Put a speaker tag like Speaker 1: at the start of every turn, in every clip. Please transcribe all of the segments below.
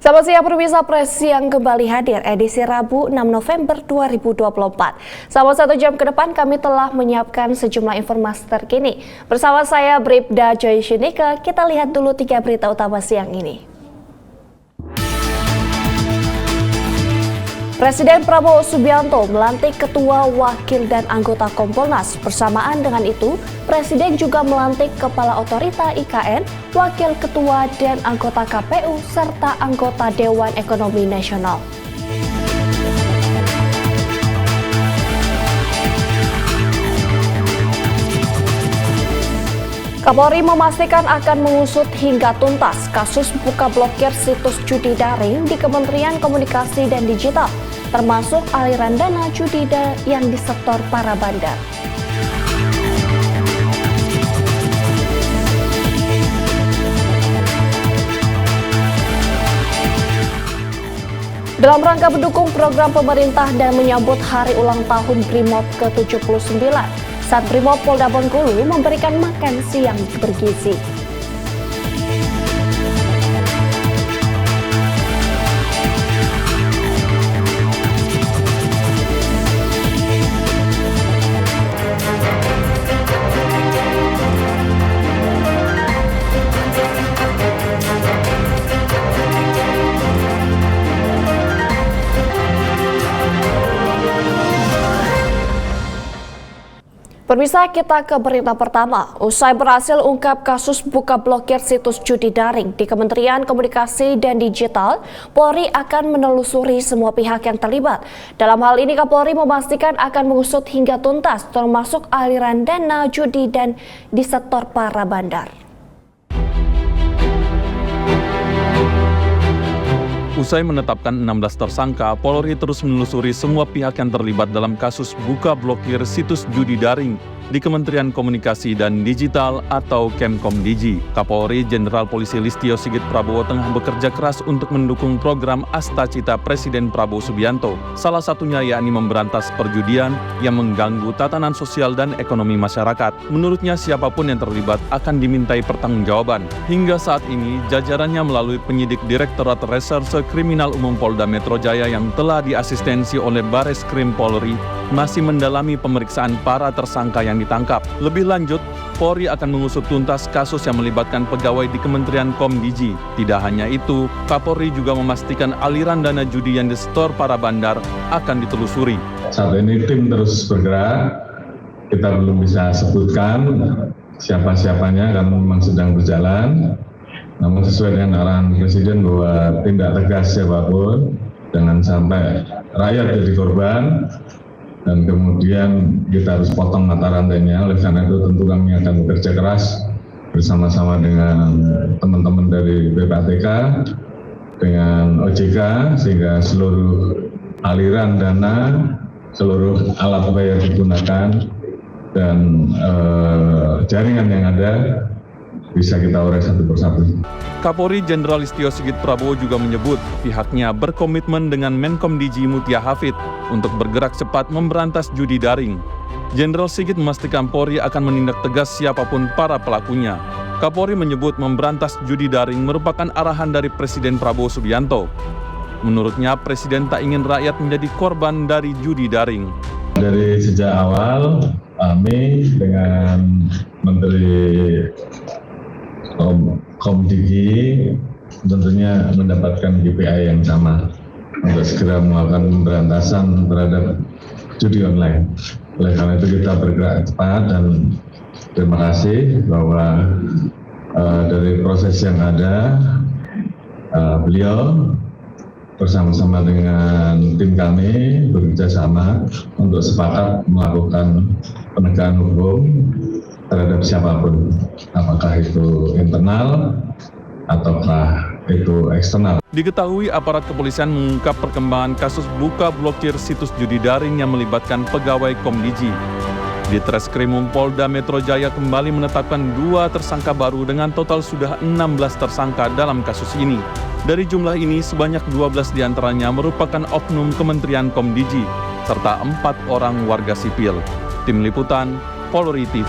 Speaker 1: Selamat siang pemirsa, Press Siang kembali hadir edisi Rabu 6 November 2024. Selama 1 jam ke depan kami telah menyiapkan sejumlah informasi terkini. Bersama saya Bribda Joy Shinika, kita lihat dulu 3 berita utama siang ini. Presiden Prabowo Subianto melantik ketua, wakil, dan anggota Kompolnas. Bersamaan dengan itu, Presiden juga melantik Kepala Otorita IKN, Wakil Ketua dan anggota KPU, serta anggota Dewan Ekonomi Nasional. Kapolri memastikan akan mengusut hingga tuntas kasus buka blokir situs judi daring di Kementerian Komunikasi dan Digital, termasuk aliran dana judi yang disetor para bandar. Dalam rangka mendukung program pemerintah dan menyambut hari ulang tahun BRIMOB ke-79, Sat Brimob Polda Bengkulu memberikan makan siang bergizi. Pemirsa, kita ke berita pertama. Usai berhasil ungkap kasus buka blokir situs judi daring di Kementerian Komunikasi dan Digital, Polri akan menelusuri semua pihak yang terlibat. Dalam hal ini, Kapolri memastikan akan mengusut hingga tuntas, termasuk aliran dana judi dan disetor para bandar.
Speaker 2: Usai menetapkan 16 tersangka, Polri terus menelusuri semua pihak yang terlibat dalam kasus buka blokir situs judi daring di Kementerian Komunikasi dan Digital atau Kemkomdigi. Kapolri Jenderal Polisi Listio Sigit Prabowo tengah bekerja keras untuk mendukung program Astacita Presiden Prabowo Subianto. Salah satunya yakni memberantas perjudian yang mengganggu tatanan sosial dan ekonomi masyarakat. Menurutnya, siapapun yang terlibat akan dimintai pertanggungjawaban. Hingga saat ini, jajarannya melalui penyidik Direktorat Reserse Kriminal Umum Polda Metro Jaya yang telah diasistensi oleh Bareskrim Polri masih mendalami pemeriksaan para tersangka yang ditangkap. Lebih lanjut, Polri akan mengusut tuntas kasus yang melibatkan pegawai di Kementerian Komdigi. Tidak hanya itu, Kapolri juga memastikan aliran dana judi yang disetor para bandar akan ditelusuri.
Speaker 3: Saat ini tim terus bergerak, kita belum bisa sebutkan siapa-siapanya karena memang sedang berjalan. Namun sesuai dengan arahan Presiden bahwa tindak tegas siapapun, jangan sampai rakyat jadi korban, dan kemudian kita harus potong mata rantainya. Oleh karena itu tentu kami akan bekerja keras bersama-sama dengan teman-teman dari PPATK, dengan OJK, sehingga seluruh aliran dana, seluruh alat bayar digunakan, dan jaringan yang ada bisa kita urai satu persatu.
Speaker 2: Kapolri Jenderal Listio Sigit Prabowo juga menyebut pihaknya berkomitmen dengan Menkomdigi Mutia Hafid untuk bergerak cepat memberantas judi daring. Jenderal Sigit memastikan Polri akan menindak tegas siapapun para pelakunya. Kapolri menyebut memberantas judi daring merupakan arahan dari Presiden Prabowo Subianto. Menurutnya, Presiden tak ingin rakyat menjadi korban dari judi daring.
Speaker 3: Dari sejak awal, kami dengan Menteri Komdigi tentunya mendapatkan KPI yang sama untuk segera melakukan pemberantasan terhadap judi online. Oleh karena itu kita bergerak cepat, dan terima kasih bahwa dari proses yang ada, beliau bersama-sama dengan tim kami bekerja sama untuk sepakat melakukan penegakan hukum terhadap siapapun, apakah itu internal ataukah itu eksternal.
Speaker 2: Diketahui aparat kepolisian mengungkap perkembangan kasus buka blokir situs judi daring yang melibatkan pegawai Komdigi. Di Treskrimum Polda Metro Jaya kembali menetapkan 2 tersangka baru dengan total sudah 16 tersangka dalam kasus ini. Dari jumlah ini, sebanyak 12 diantaranya merupakan oknum Kementerian Komdigi, serta 4 orang warga sipil. Tim Liputan, Polri TV.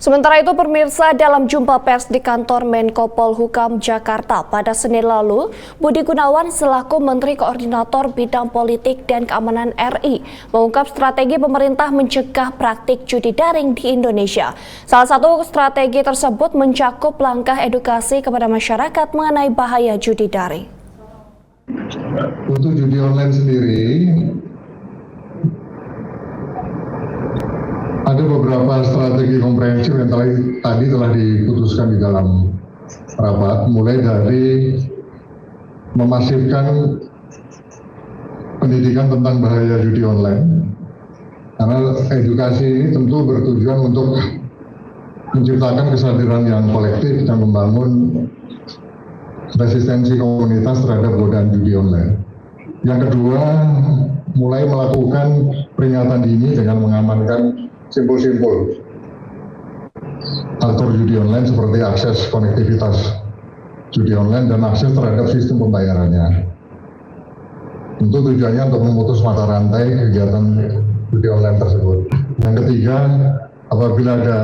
Speaker 1: Sementara itu, pemirsa, dalam jumpa pers di kantor Menko Polhukam Jakarta pada Senin lalu, Budi Gunawan selaku Menteri Koordinator Bidang Politik dan Keamanan RI mengungkap strategi pemerintah mencegah praktik judi daring di Indonesia. Salah satu strategi tersebut mencakup langkah edukasi kepada masyarakat mengenai bahaya judi daring.
Speaker 4: Untuk judi online sendiri, ada beberapa strategi komprehensif yang tadi telah diputuskan di dalam rapat, mulai dari memasifkan pendidikan tentang bahaya judi online. Karena edukasi ini tentu bertujuan untuk menciptakan kesadaran yang kolektif dan membangun resistensi komunitas terhadap godaan judi online. Yang kedua, mulai melakukan peringatan dini dengan mengamankan simpul-simpul aktor judi online seperti akses konektivitas judi online dan akses terhadap sistem pembayarannya. Tentu tujuannya untuk memutus mata rantai kegiatan judi online tersebut. Yang ketiga, apabila ada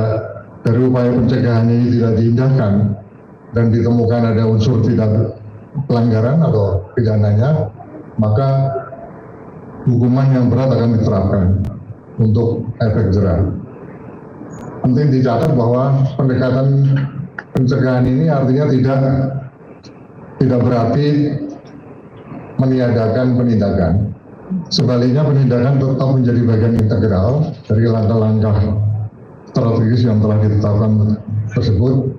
Speaker 4: dari upaya pencegahan ini tidak diindahkan dan ditemukan ada unsur tidak pelanggaran atau pidananya, maka hukuman yang berat akan diterapkan untuk efek jerah. Penting dicatat bahwa pendekatan pencegahan ini artinya tidak berarti meniadakan penindakan. Sebaliknya, penindakan tetap menjadi bagian integral dari langkah-langkah strategis yang telah ditetapkan tersebut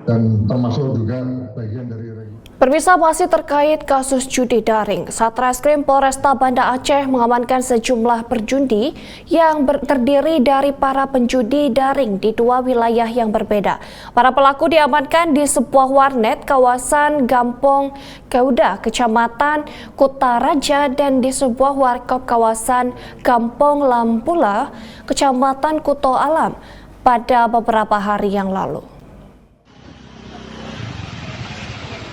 Speaker 4: dan termasuk juga bagian dari
Speaker 1: Pemirsa, masih terkait kasus judi daring, Satreskrim Polresta Banda Aceh mengamankan sejumlah perjudi yang terdiri dari para penjudi daring di dua wilayah yang berbeda. Para pelaku diamankan di sebuah warnet kawasan Gampong Keuda, Kecamatan Kutaraja, dan di sebuah warkop kawasan Gampong Lampula, Kecamatan Kuto Alam pada beberapa hari yang lalu.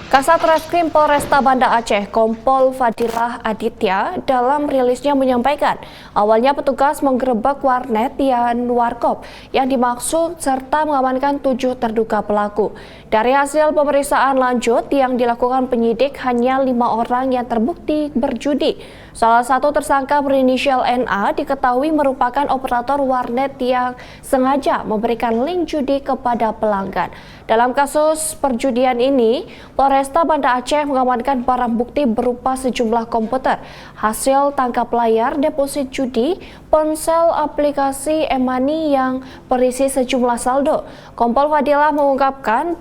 Speaker 1: Kasat Reskrim Polresta Banda Aceh, Kompol Fadilah Aditya, dalam rilisnya menyampaikan, awalnya petugas menggerebek warnet dan warkop yang dimaksud serta mengamankan 7 terduga pelaku. Dari hasil pemeriksaan lanjut yang dilakukan penyidik, hanya 5 orang yang terbukti berjudi. Salah satu tersangka berinisial NA diketahui merupakan operator warnet yang sengaja memberikan link judi kepada pelanggan. Dalam kasus perjudian ini, Polresta Banda Aceh mengamankan barang bukti berupa sejumlah komputer, hasil tangkap layar deposit judi, ponsel aplikasi e-money yang berisi sejumlah saldo. Kompol Fadilah mengungkapkan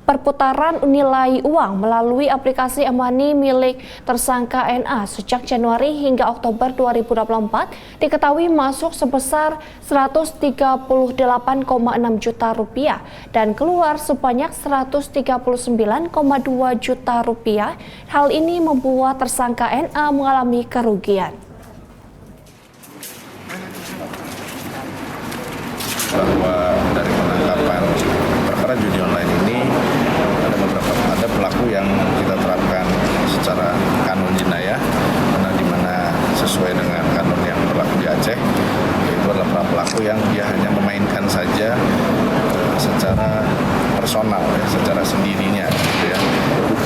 Speaker 1: perputaran nilai uang melalui aplikasi e-money milik tersangka NA sejak Januari hingga Oktober 2024 diketahui masuk sebesar 138,6 juta rupiah dan keluar sebanyak 139,2 juta rupiah. Hal ini membuat tersangka NA mengalami kerugian.
Speaker 5: Bahwa dari penangkapan perkara judi online ini ada pelaku yang kita terapkan secara kanun jinayah, karena di mana sesuai dengan kanun yang berlaku di Aceh, yaitu adalah para pelaku yang dia hanya memainkan saja secara personal, ya, secara sendirinya, gitu ya,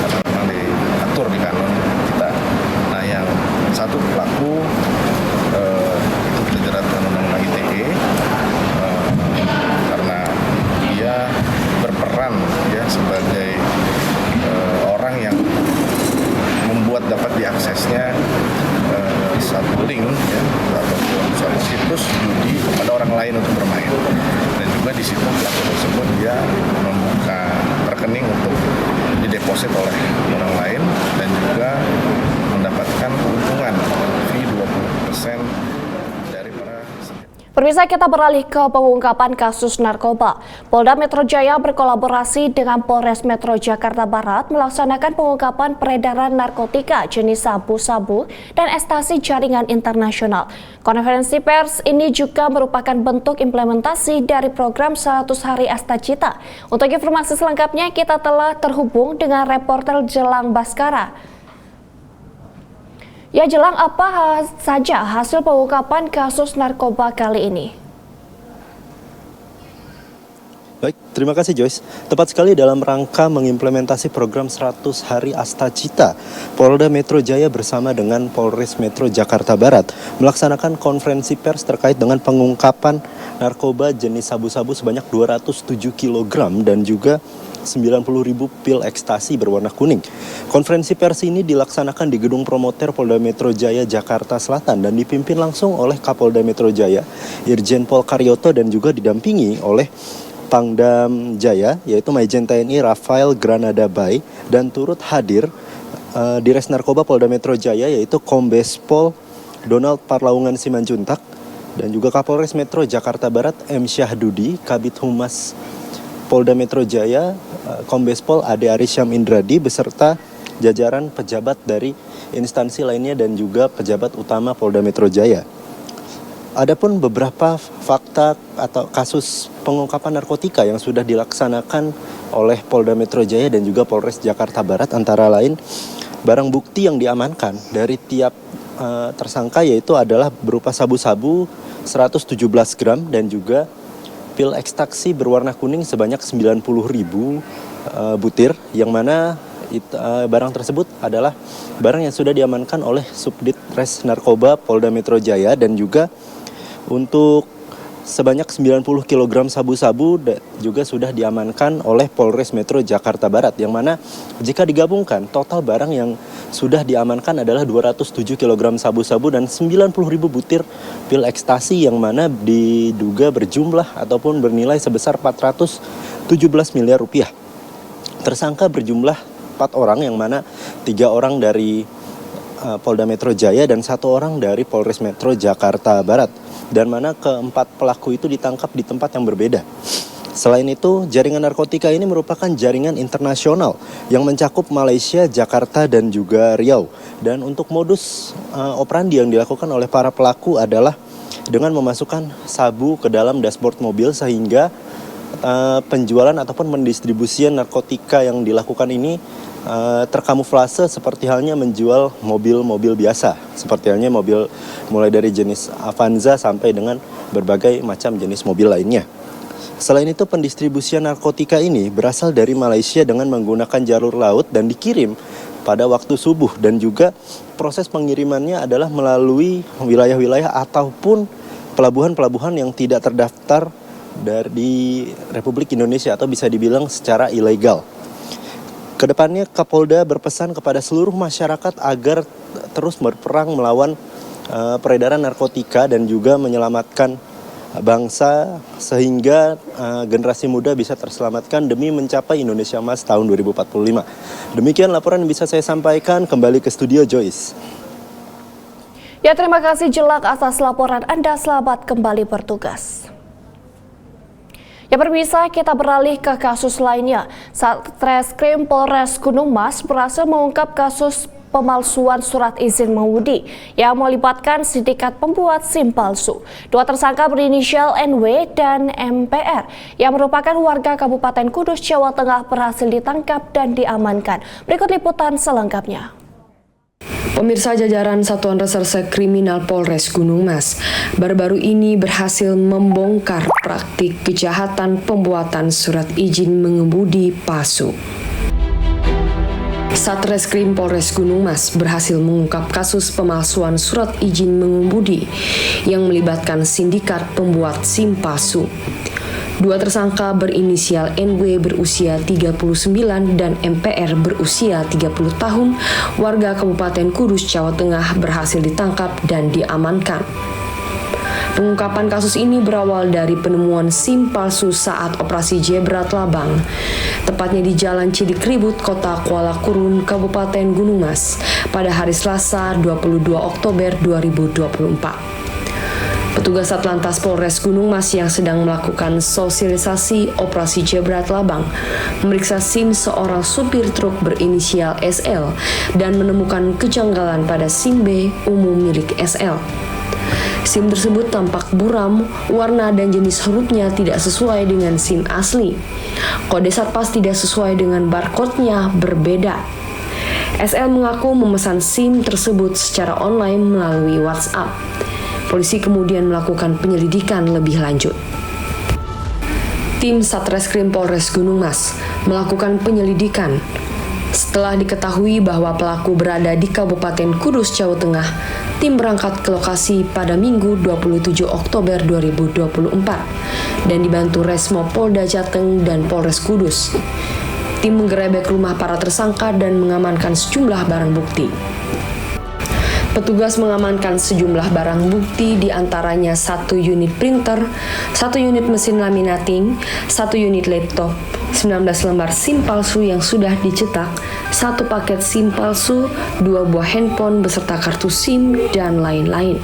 Speaker 5: karena memang diatur di kanun kita. Nah, yang satu pelaku itu kita jerat dengan undang-undang ITE karena dia berperan ya sebagai orang yang membuat dapat diaksesnya satu link ya, ataupun suatu situs judi kepada orang lain untuk bermain, dan juga di situ pelaku tersebut dia membuka rekening untuk dideposit oleh orang lain dan juga mendapatkan keuntungan fee 20% dari para.
Speaker 1: Pemirsa, kita beralih ke pengungkapan kasus narkoba. Polda Metro Jaya berkolaborasi dengan Polres Metro Jakarta Barat melaksanakan pengungkapan peredaran narkotika jenis sabu-sabu dan ekstasi jaringan internasional. Konferensi pers ini juga merupakan bentuk implementasi dari program 100 Hari Astacita. Untuk informasi selengkapnya, kita telah terhubung dengan reporter Jelang Baskara. Ya, Jelang, apa saja hasil pengungkapan kasus narkoba kali ini?
Speaker 6: Baik, terima kasih Joyce. Tepat sekali dalam rangka mengimplementasi program 100 Hari Astacita, Polda Metro Jaya bersama dengan Polres Metro Jakarta Barat melaksanakan konferensi pers terkait dengan pengungkapan narkoba jenis sabu-sabu sebanyak 207 kg dan juga 90.000 pil ekstasi berwarna kuning. Konferensi pers ini dilaksanakan di Gedung Promoter Polda Metro Jaya, Jakarta Selatan dan dipimpin langsung oleh Kapolda Metro Jaya, Irjen Pol Karyoto, dan juga didampingi oleh Pangdam Jaya, yaitu Majen TNI Rafael Granada Bay, dan turut hadir Dires Narkoba Polda Metro Jaya, yaitu Kombes Pol Donald Parlaungan Simanjuntak, dan juga Kapolres Metro Jakarta Barat M. Syahdudi, Kabid Humas Polda Metro Jaya, Kombes Pol Ade Arisyam Indradi, beserta jajaran pejabat dari instansi lainnya dan juga pejabat utama Polda Metro Jaya. Adapun beberapa fakta atau kasus pengungkapan narkotika yang sudah dilaksanakan oleh Polda Metro Jaya dan juga Polres Jakarta Barat, antara lain barang bukti yang diamankan dari tiap tersangka yaitu adalah berupa sabu-sabu 117 gram dan juga pil ekstasi berwarna kuning sebanyak 90.000 butir, yang mana barang tersebut adalah barang yang sudah diamankan oleh Subdit Res Narkoba Polda Metro Jaya, dan juga untuk sebanyak 90 kg sabu-sabu juga sudah diamankan oleh Polres Metro Jakarta Barat, yang mana jika digabungkan total barang yang sudah diamankan adalah 207 kg sabu-sabu dan 90.000 butir pil ekstasi, yang mana diduga berjumlah ataupun bernilai sebesar 417 miliar rupiah. Tersangka berjumlah 4 orang, yang mana 3 orang dari Polda Metro Jaya dan 1 orang dari Polres Metro Jakarta Barat, dan mana keempat pelaku itu ditangkap di tempat yang berbeda. Selain itu, jaringan narkotika ini merupakan jaringan internasional yang mencakup Malaysia, Jakarta, dan juga Riau. Dan untuk modus operandi yang dilakukan oleh para pelaku adalah dengan memasukkan sabu ke dalam dashboard mobil, sehingga penjualan ataupun pendistribusian narkotika yang dilakukan ini terkamuflase seperti halnya menjual mobil-mobil biasa, seperti halnya mobil mulai dari jenis Avanza sampai dengan berbagai macam jenis mobil lainnya. Selain itu, pendistribusian narkotika ini berasal dari Malaysia dengan menggunakan jalur laut dan dikirim pada waktu subuh, dan juga proses pengirimannya adalah melalui wilayah-wilayah ataupun pelabuhan-pelabuhan yang tidak terdaftar dari Republik Indonesia atau bisa dibilang secara ilegal. Kedepannya, Kapolda berpesan kepada seluruh masyarakat agar terus berperang melawan peredaran narkotika dan juga menyelamatkan bangsa sehingga generasi muda bisa terselamatkan demi mencapai Indonesia Emas tahun 2045. Demikian laporan yang bisa saya sampaikan. Kembali ke studio, Joyce.
Speaker 1: Ya, terima kasih Jelak atas laporan Anda. Selamat kembali bertugas. Ya, pemirsa, kita beralih ke kasus lainnya. Satreskrim Polres Gunung Mas berhasil mengungkap kasus pemalsuan surat izin mengemudi yang melibatkan sindikat pembuat SIM palsu. 2 tersangka berinisial NW dan MPR yang merupakan warga Kabupaten Kudus, Jawa Tengah berhasil ditangkap dan diamankan. Berikut liputan selengkapnya.
Speaker 7: Pemirsa, jajaran Satuan Reserse Kriminal Polres Gunung Mas baru-baru ini berhasil membongkar praktik kejahatan pembuatan surat izin mengemudi palsu. Satreskrim Polres Gunung Mas berhasil mengungkap kasus pemalsuan surat izin mengemudi yang melibatkan sindikat pembuat SIM palsu. 2 tersangka berinisial NW berusia 39 dan MPR berusia 30 tahun, warga Kabupaten Kudus, Jawa Tengah berhasil ditangkap dan diamankan. Pengungkapan kasus ini berawal dari penemuan SIM palsu saat operasi Jebrat Labang, tepatnya di Jalan Cidikribut, Kota Kuala Kurun, Kabupaten Gunung Mas, pada hari Selasa 22 Oktober 2024. Petugas Satlantas Polres Gunung Mas yang sedang melakukan sosialisasi operasi Jebrat Labang memeriksa SIM seorang supir truk berinisial SL dan menemukan kejanggalan pada SIM B umum milik SL. SIM tersebut tampak buram, warna dan jenis hurufnya tidak sesuai dengan SIM asli. Kode Satpas tidak sesuai dengan barcode-nya berbeda. SL mengaku memesan SIM tersebut secara online melalui WhatsApp. Polisi kemudian melakukan penyelidikan lebih lanjut. Tim Satreskrim Polres Gunung Mas melakukan penyelidikan. Setelah diketahui bahwa pelaku berada di Kabupaten Kudus, Jawa Tengah, tim berangkat ke lokasi pada Minggu 27 Oktober 2024 dan dibantu Resmo Polda Jateng dan Polres Kudus. Tim menggerebek rumah para tersangka dan mengamankan sejumlah barang bukti. Petugas mengamankan sejumlah barang bukti diantaranya 1 unit printer, 1 unit mesin laminating, 1 unit laptop, 19 lembar SIM palsu yang sudah dicetak, 1 paket SIM palsu, 2 buah handphone beserta kartu SIM, dan lain-lain.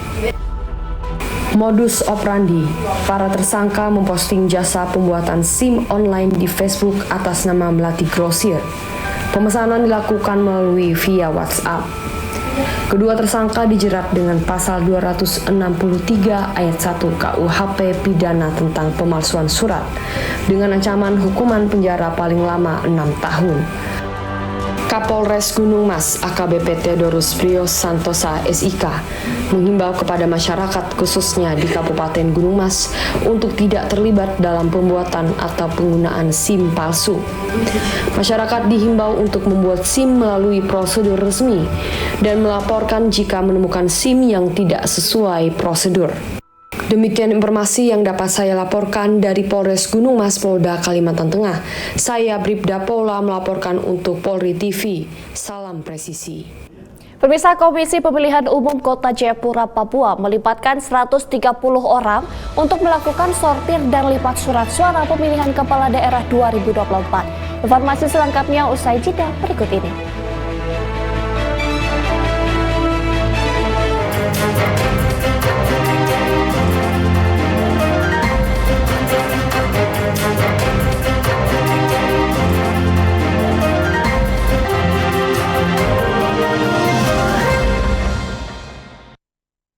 Speaker 7: Modus operandi, para tersangka memposting jasa pembuatan SIM online di Facebook atas nama Melati Grosir. Pemesanan dilakukan melalui via WhatsApp. Kedua tersangka dijerat dengan pasal 263 ayat 1 KUHP pidana tentang pemalsuan surat dengan ancaman hukuman penjara paling lama 6 tahun. Kapolres Gunung Mas AKBP Theodorus Prios Santosa SIK menghimbau kepada masyarakat khususnya di Kabupaten Gunung Mas untuk tidak terlibat dalam pembuatan atau penggunaan SIM palsu. Masyarakat dihimbau untuk membuat SIM melalui prosedur resmi dan melaporkan jika menemukan SIM yang tidak sesuai prosedur. Demikian informasi yang dapat saya laporkan dari Polres Gunung Mas Polda Kalimantan Tengah. Saya Bribda Paula melaporkan untuk Polri TV. Salam presisi.
Speaker 1: Pemirsa, Komisi Pemilihan Umum Kota Jayapura, Papua melibatkan 130 orang untuk melakukan sortir dan lipat surat suara pemilihan kepala daerah 2024. Informasi selengkapnya usai jeda berikut ini.